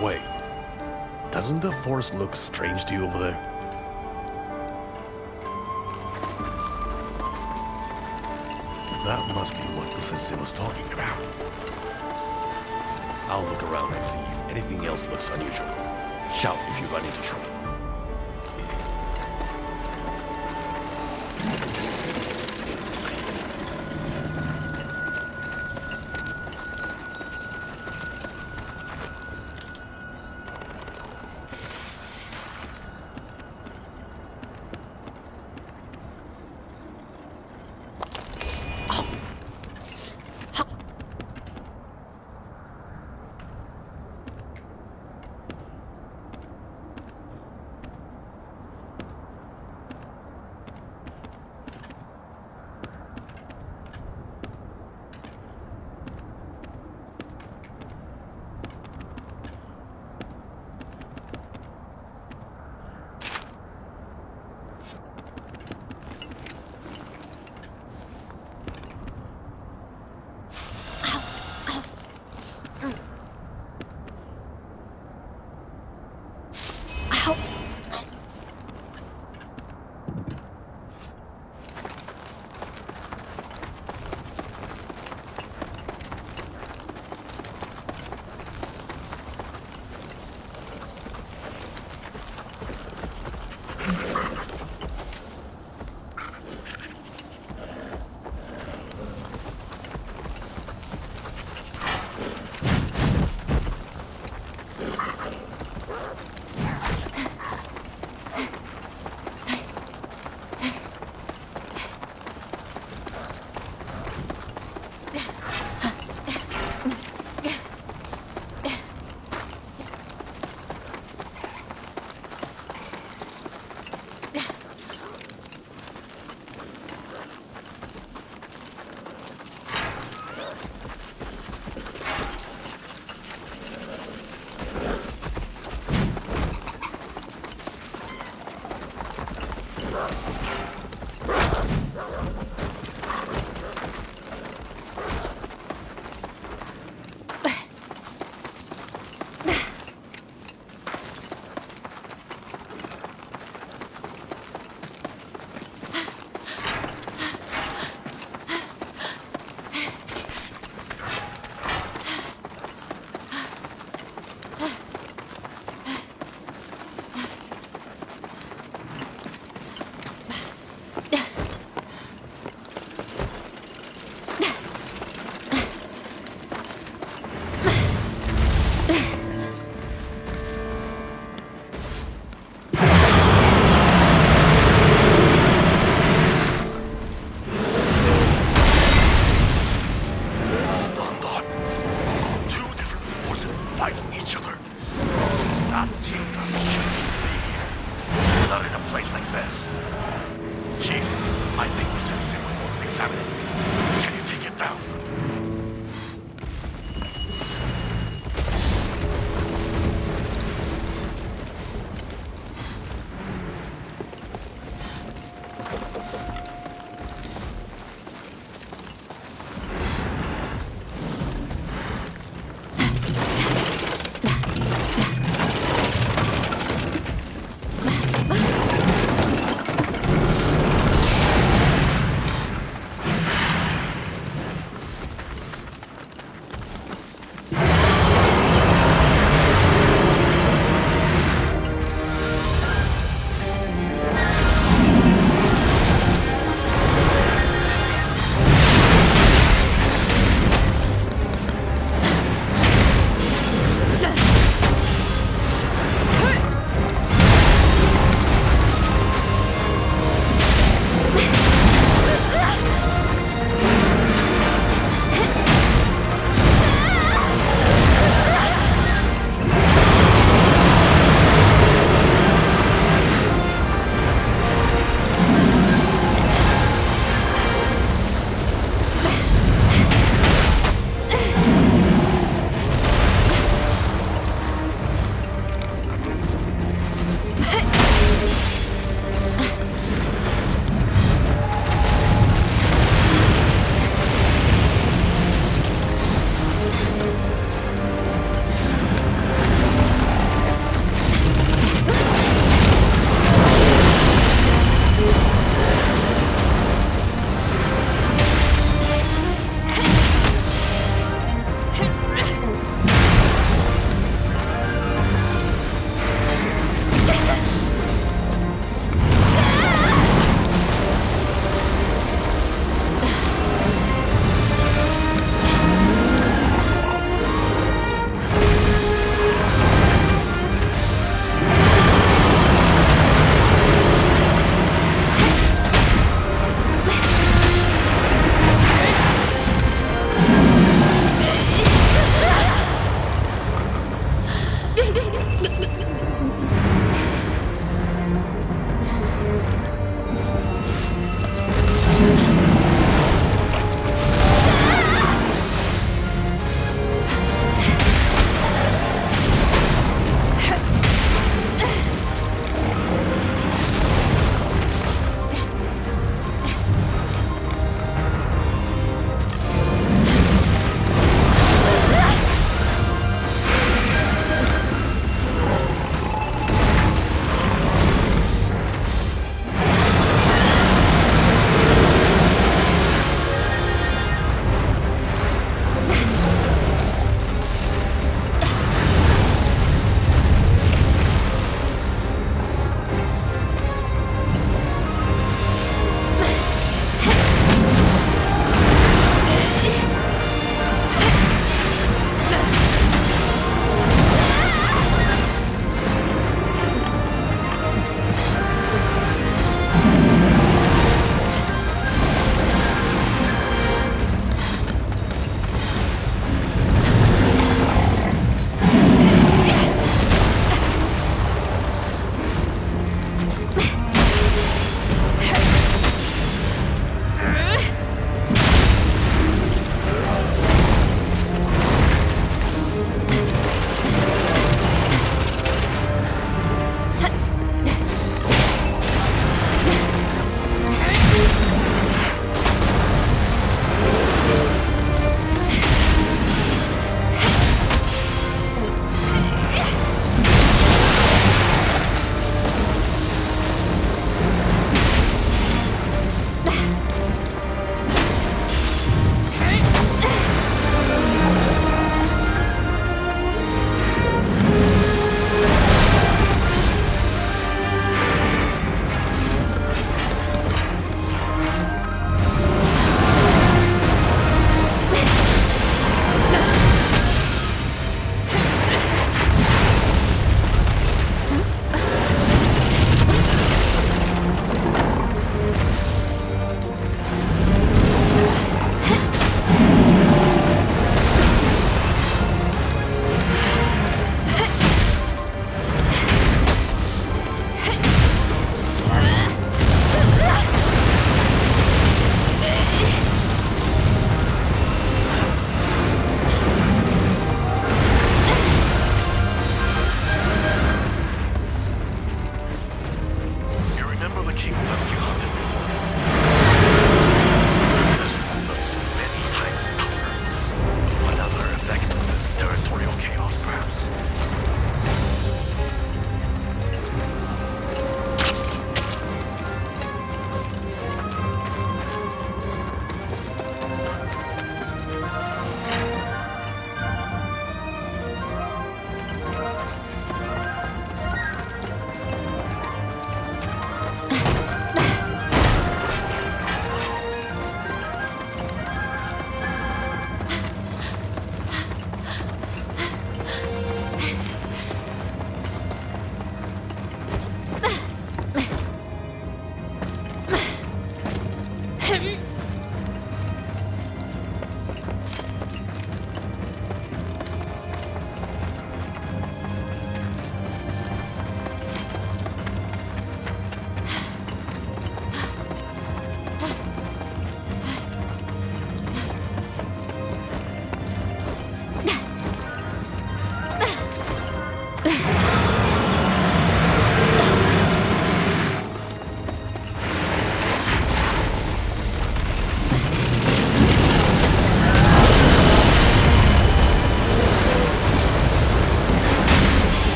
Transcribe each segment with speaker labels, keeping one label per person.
Speaker 1: Wait, doesn't the forest look strange to you over there? That must be what the sensei was talking about. I'll look around and see if anything else looks unusual. Shout if you run into trouble.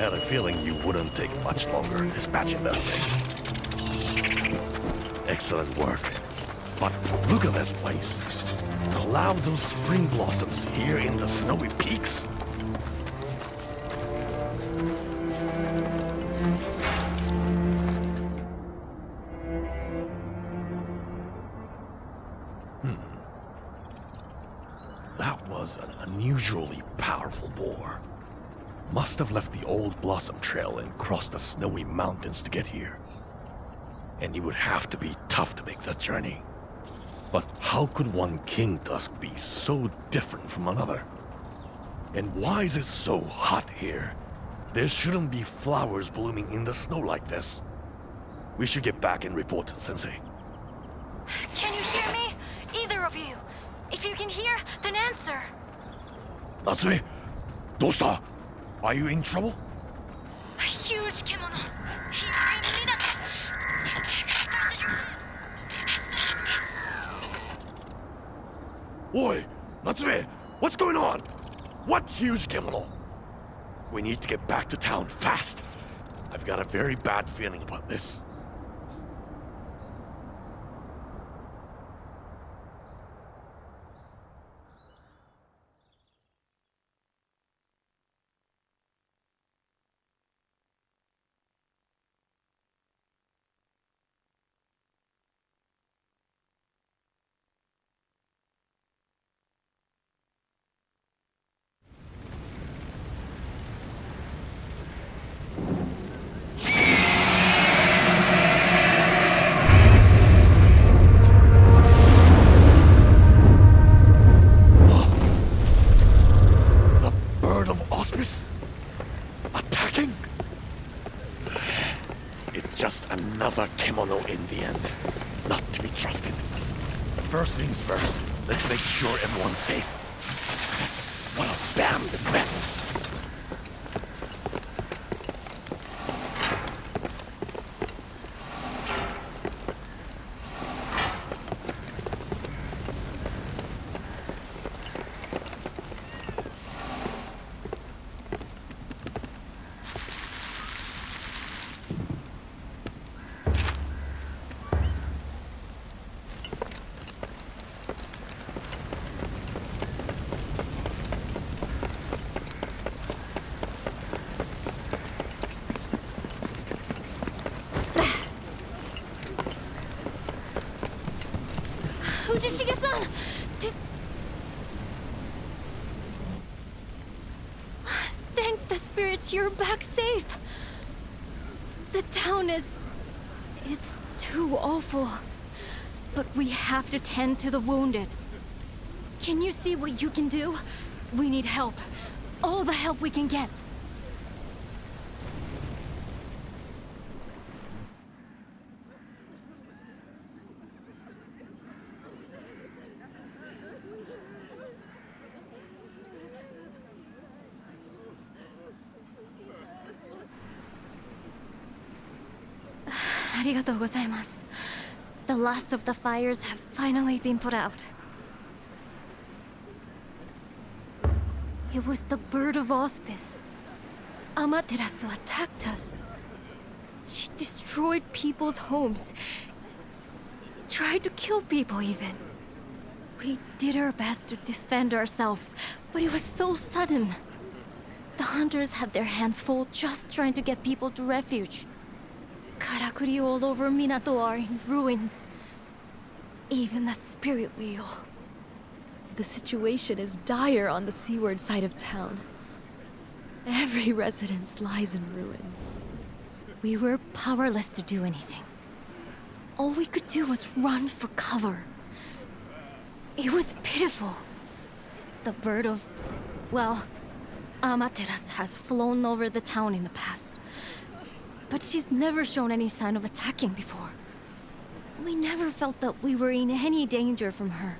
Speaker 1: had a feeling you wouldn't take much longer dispatching that thing. Excellent work. But look at this place. Clouds of spring blossoms here in the snowy peaks. That was an unusually powerful boar. Must have left the old blossom trail and crossed the snowy mountains to get here. And it would have to be tough to make that journey. But how could one Kingtusk be so different from another? And why is it so hot here? There shouldn't be flowers blooming in the snow like this. We should get back and report to the sensei.
Speaker 2: Can you hear me? Either of you. If you can hear, then answer.
Speaker 1: Natsume, dosta? Are you in trouble?
Speaker 2: A huge Kemono. Here in Minato. Expresses your hand.
Speaker 1: Oi, Natsume, what's going on? What huge Kemono? We need to get back to town fast. I've got a very bad feeling about this. Another Kemono in the end. Not to be trusted. First things first, let's make sure everyone's safe. What a damned mess.
Speaker 2: Fujishige-san! Thank the spirits you're back safe. The town is... it's too awful. But we have to tend to the wounded. Can you see what you can do? We need help. All the help we can get. Arigatou gozaimasu. The last of the fires have finally been put out. It was the bird of auspice. Amaterasu attacked us. She destroyed people's homes. Tried to kill people even. We did our best to defend ourselves, but it was so sudden. The hunters had their hands full just trying to get people to refuge. Karakuri all over Minato are in ruins. Even the spirit wheel.
Speaker 3: The situation is dire on the seaward side of town. Every residence lies in ruin.
Speaker 2: We were powerless to do anything. All we could do was run for cover. It was pitiful. The bird of... well, Amaterasu has flown over the town in the past. But she's never shown any sign of attacking before. We never felt that we were in any danger from her.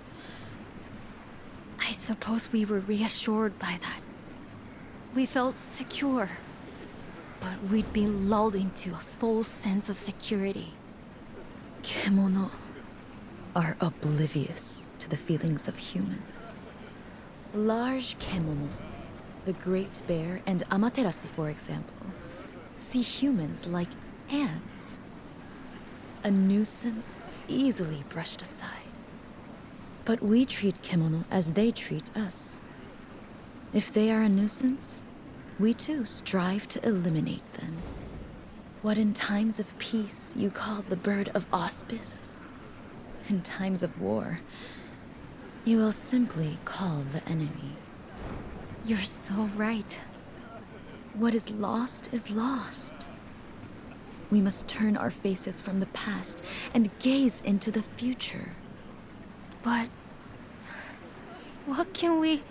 Speaker 2: I suppose we were reassured by that. We felt secure. But we'd been lulled into a false sense of security.
Speaker 3: Kemono are oblivious to the feelings of humans. Large Kemono, the Great Bear and Amaterasu, for example, see humans like ants. A nuisance easily brushed aside. But we treat Kemono as they treat us. If they are a nuisance, we too strive to eliminate them. What in times of peace you call the bird of auspice, in times of war, you will simply call the enemy.
Speaker 2: You're so right.
Speaker 3: What is lost is lost. We must turn our faces from the past and gaze into the future.
Speaker 2: But what can we...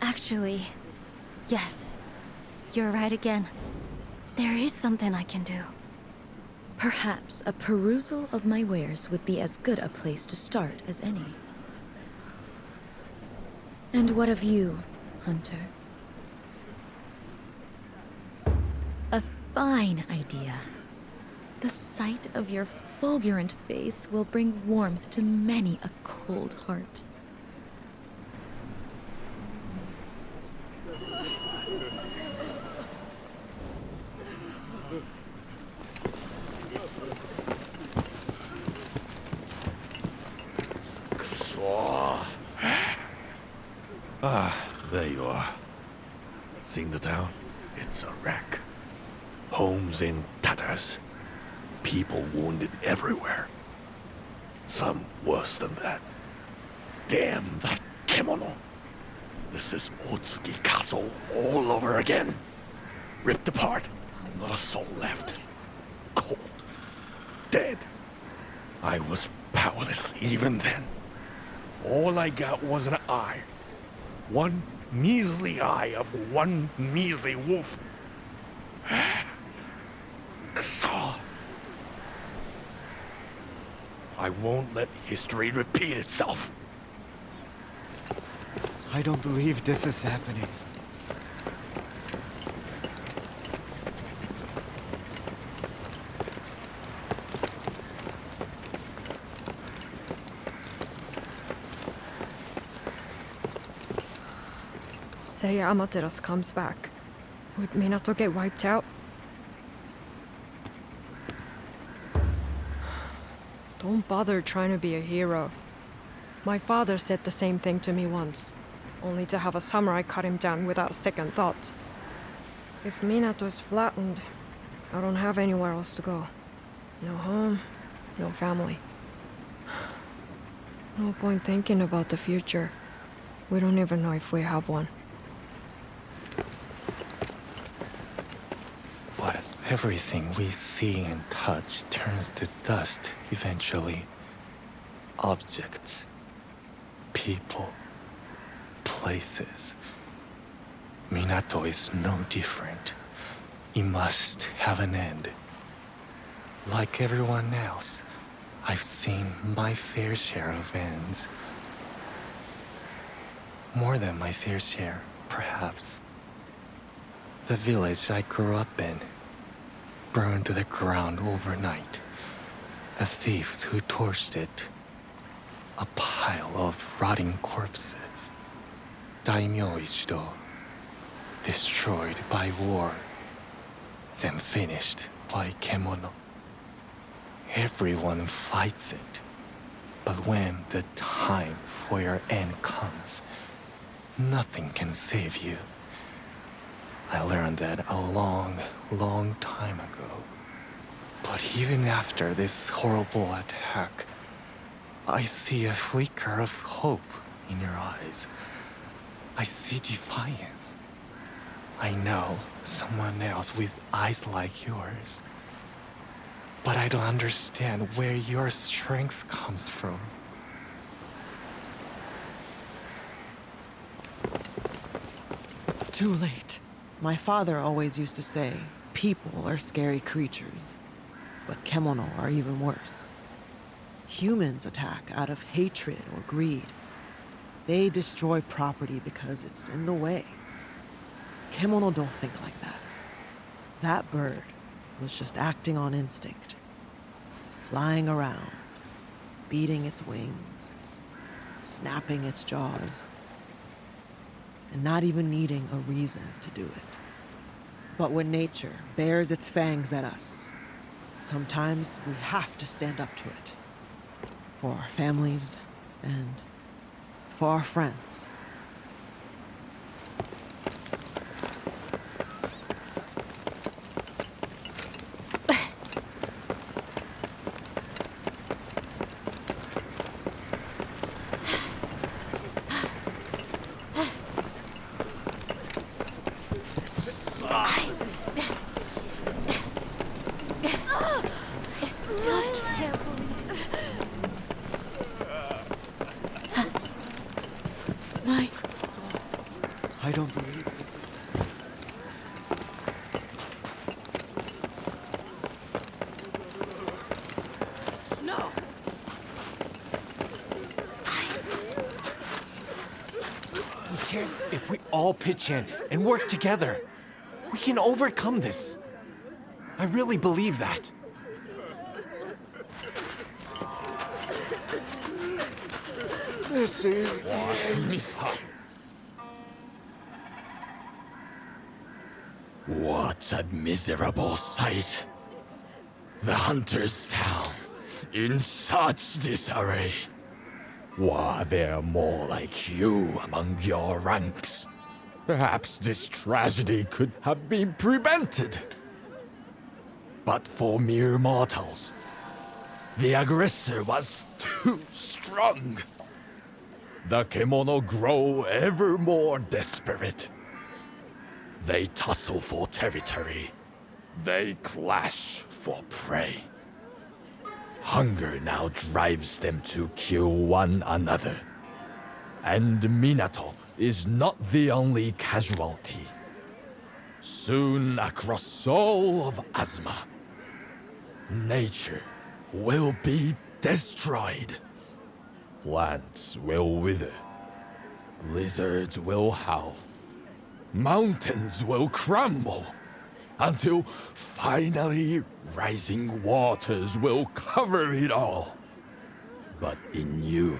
Speaker 2: Actually, yes, you're right again. There is something I can do.
Speaker 3: Perhaps a perusal of my wares would be as good a place to start as any. And what of you, Hunter? A fine idea. The sight of your fulgurant face will bring warmth to many a cold heart.
Speaker 1: There you are. Seeing the town? It's a wreck. Homes in tatters. People wounded everywhere. Some worse than that. Damn that Kemono. This is Otsuki Castle all over again. Ripped apart. Not a soul left. Cold. Dead. I was powerless even then. All I got was an eye. One measly eye of one measly wolf. Saw. I won't let history repeat itself.
Speaker 4: I don't believe this is happening.
Speaker 5: Say Amaterasu comes back. Would Minato get wiped out? Don't bother trying to be a hero. My father said the same thing to me once, only to have a samurai cut him down without a second thought. If Minato's flattened, I don't have anywhere else to go. No home, no family. No point thinking about the future. We don't even know if we have one.
Speaker 6: But everything we see and touch turns to dust eventually. Objects, people, places. Minato is no different. It must have an end. Like everyone else, I've seen my fair share of ends. More than my fair share, perhaps. The village I grew up in burned to the ground overnight. The thieves who torched it. A pile of rotting corpses. Daimyo Ichido. Destroyed by war. Then finished by Kemono. Everyone fights it. But when the time for your end comes, nothing can save you. I learned that a long, long time ago. But even after this horrible attack, I see a flicker of hope in your eyes. I see defiance. I know someone else with eyes like yours. But I don't understand where your strength comes from.
Speaker 7: It's too late. My father always used to say, people are scary creatures, but Kemono are even worse. Humans attack out of hatred or greed. They destroy property because it's in the way. Kemono don't think like that. That bird was just acting on instinct. Flying around, beating its wings, snapping its jaws, and not even needing a reason to do it. But when nature bares its fangs at us, sometimes we have to stand up to it. For our families and for our friends.
Speaker 2: Still can't believe it.
Speaker 4: I don't believe it.
Speaker 6: If we all pitch in and work together, we can overcome this. I really believe that.
Speaker 4: This is
Speaker 1: What a miserable sight. The hunter's town in such disarray. Were there more like you among your ranks? Perhaps this tragedy could have been prevented. But for mere mortals, the aggressor was too strong. The Kemono grow ever more desperate. They tussle for territory. They clash for prey. Hunger now drives them to kill one another. And Minato is not the only casualty. Soon across all of Azuma, nature will be destroyed. Plants will wither. Lizards will howl. Mountains will crumble. Until finally rising waters will cover it all. But in you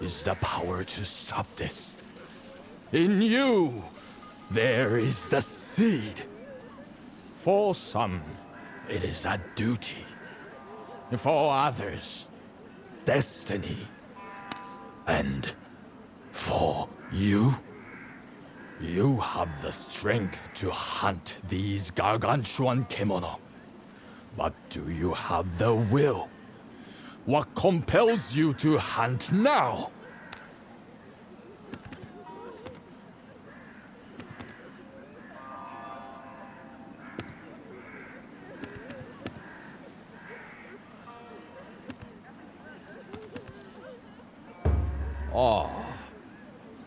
Speaker 1: is the power to stop this. In you, there is the seed. For some, it is a duty. For others, destiny. And for you, you have the strength to hunt these gargantuan Kemono. But do you have the will? What compels you to hunt now? Oh.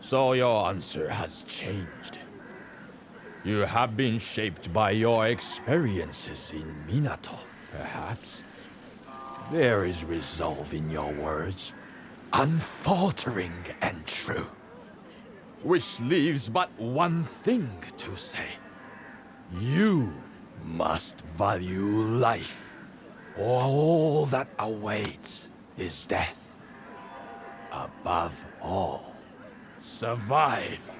Speaker 1: So your answer has changed. You have been shaped by your experiences in Minato, perhaps. There is resolve in your words, unfaltering and true. Which leaves but one thing to say. You must value life, or all that awaits is death. Above all, survive.